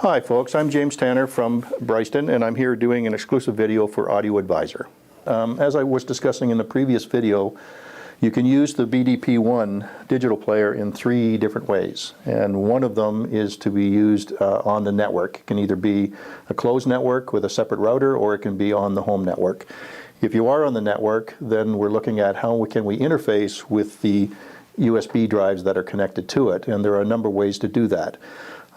Hi folks, I'm James Tanner from Bryston, and I'm here doing an exclusive video for Audio Advisor. As I was discussing in the previous video, you can use the BDP-1 digital player in 3 different ways, and one of them is to be used on the network. It can either be a closed network with a separate router, or it can be on the home network. If you are on the network, then we're looking at how can we interface with the USB drives that are connected to it, and there are a number of ways to do that.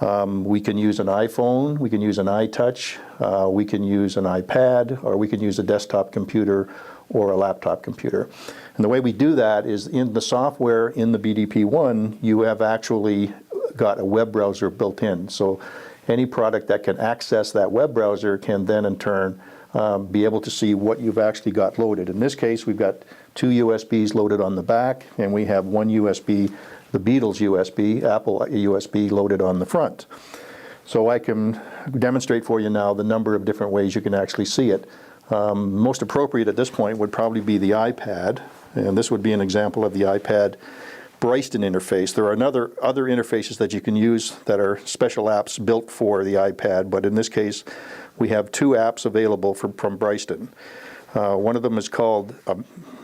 We can use an iPhone, we can use an iTouch, we can use an iPad, or we can use a desktop computer or a laptop computer. And the way we do that is in the software in the BDP-1, you have actually got a web browser built in. So any product that can access that web browser can then in turn be able to see what you've actually got loaded. In this case, we've got 2 USBs loaded on the back, and we have 1 USB, the Beatles USB, Apple USB loaded on the front. So I can demonstrate for you now the number of different ways you can actually see it. Most appropriate at this point would probably be the iPad, and this would be an example of the iPad Bryston interface. There are other interfaces that you can use that are special apps built for the iPad, but in this case we have 2 apps available from Bryston. One of them is called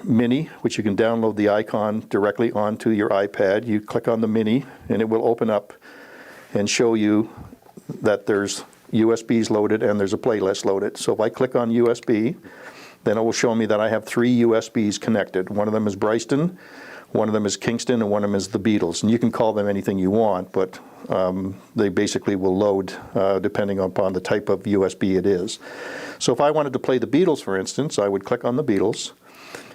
Mini, which you can download the icon directly onto your iPad. You click on the Mini and it will open up and show you that there's USBs loaded and there's a playlist loaded. So if I click on USB, then it will show me that I have 3 USBs connected. One of them is Bryston, one of them is Kingston, and one of them is the Beatles. And you can call them anything you want, but they basically will load depending upon the type of USB it is. So if I wanted to play the Beatles, for instance, I would click on the Beatles.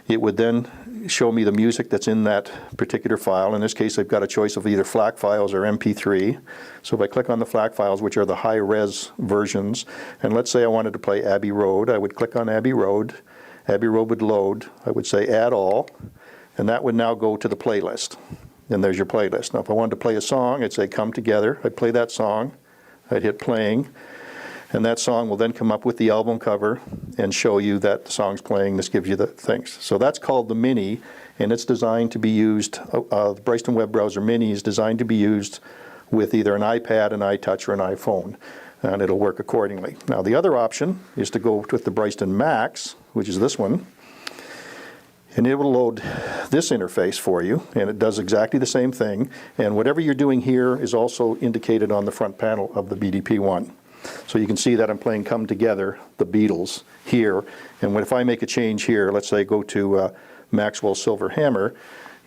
It would then show me the music that's in that particular file. In this case, I've got a choice of either FLAC files or MP3. So if I click on the FLAC files, which are the high-res versions, and let's say I wanted to play Abbey Road, I would click on Abbey Road. Abbey Road would load. I would say Add All, and that would now go to the playlist. And there's your playlist. Now if I wanted to play a song, I'd say Come Together. I'd play that song. I'd hit playing. And that song will then come up with the album cover and show you that the song's playing. This gives you the things. So that's called the Mini, and it's designed to be used, the Bryston web browser Mini is designed to be used with either an iPad, an iTouch, or an iPhone, and it'll work accordingly. Now the other option is to go with the Bryston MAX, which is this one, and it will load this interface for you, and it does exactly the same thing, and whatever you're doing here is also indicated on the front panel of the BDP-1. So you can see that I'm playing Come Together, the Beatles, here, and if I make a change here, let's say go to Maxwell Silver Hammer,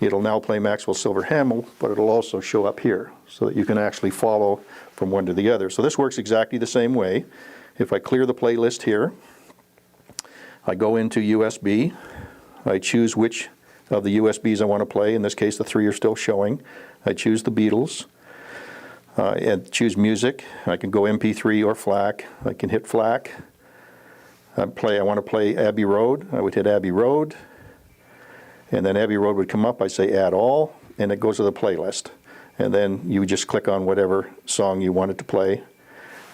it'll now play Maxwell Silver Hammer, but it'll also show up here so that you can actually follow from one to the other. So this works exactly the same way. If I clear the playlist here, I go into USB, I choose which of the USBs I want to play. In this case, the 3 are still showing. I choose the Beatles. And choose music. I can go MP3 or FLAC. I can hit FLAC. I want to play Abbey Road. I would hit Abbey Road. And then Abbey Road would come up. I say Add All, and it goes to the playlist. And then you would just click on whatever song you wanted to play,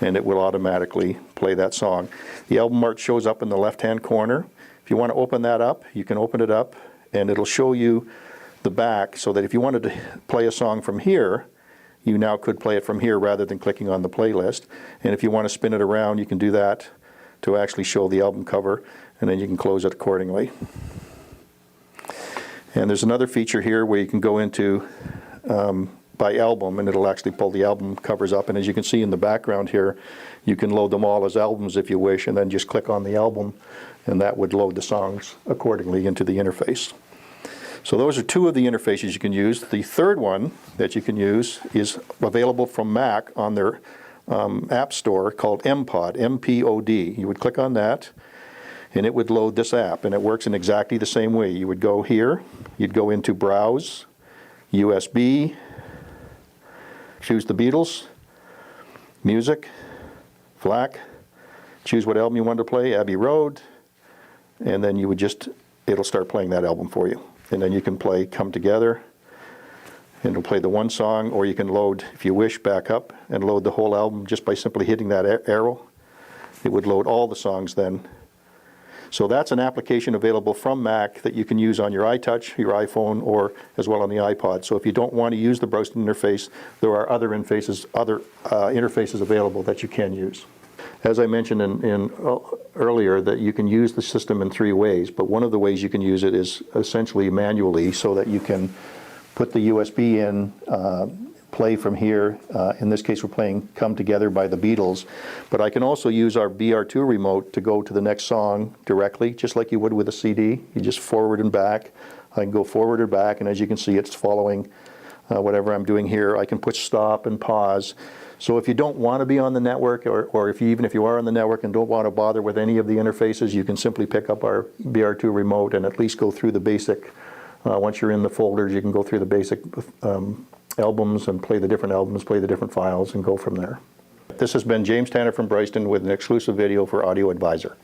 and it will automatically play that song. The album art shows up in the left-hand corner. If you want to open that up, you can open it up, and it'll show you the back, so that if you wanted to play a song from here, you now could play it from here rather than clicking on the playlist. And if you want to spin it around, you can do that to actually show the album cover, and then you can close it accordingly. And there's another feature here where you can go into by album, and it'll actually pull the album covers up. And as you can see in the background here, you can load them all as albums if you wish, and then just click on the album, and that would load the songs accordingly into the interface. So those are 2 of the interfaces you can use. The third one that you can use is available from Mac on their app store called MPod, M-P-O-D. You would click on that, and it would load this app, and it works in exactly the same way. You would go here, you'd go into Browse, USB, choose the Beatles, Music, FLAC, choose what album you want to play, Abbey Road, and then you would it'll start playing that album for you. And then you can play Come Together, and it'll play the one song, or you can load, if you wish, back up and load the whole album just by simply hitting that arrow. It would load all the songs then. So that's an application available from Mac that you can use on your iTouch, your iPhone, or as well on the iPod. So if you don't want to use the Bryston interface, there are other interfaces available that you can use. As I mentioned earlier, that you can use the system in 3 ways, but one of the ways you can use it is essentially manually, so that you can put the USB in, play from here. In this case, we're playing Come Together by the Beatles, but I can also use our BR2 remote to go to the next song directly, just like you would with a CD. You just forward and back. I can go forward or back, and as you can see, it's following whatever I'm doing here. I can push stop and pause. So if you don't want to be on the network, or even if you are on the network and don't want to bother with any of the interfaces, you can simply pick up our BR2 remote and at least go through the basic, once you're in the folders, you can go through the basic albums and play the different albums, play the different files, and go from there. This has been James Tanner from Bryston with an exclusive video for Audio Advisor.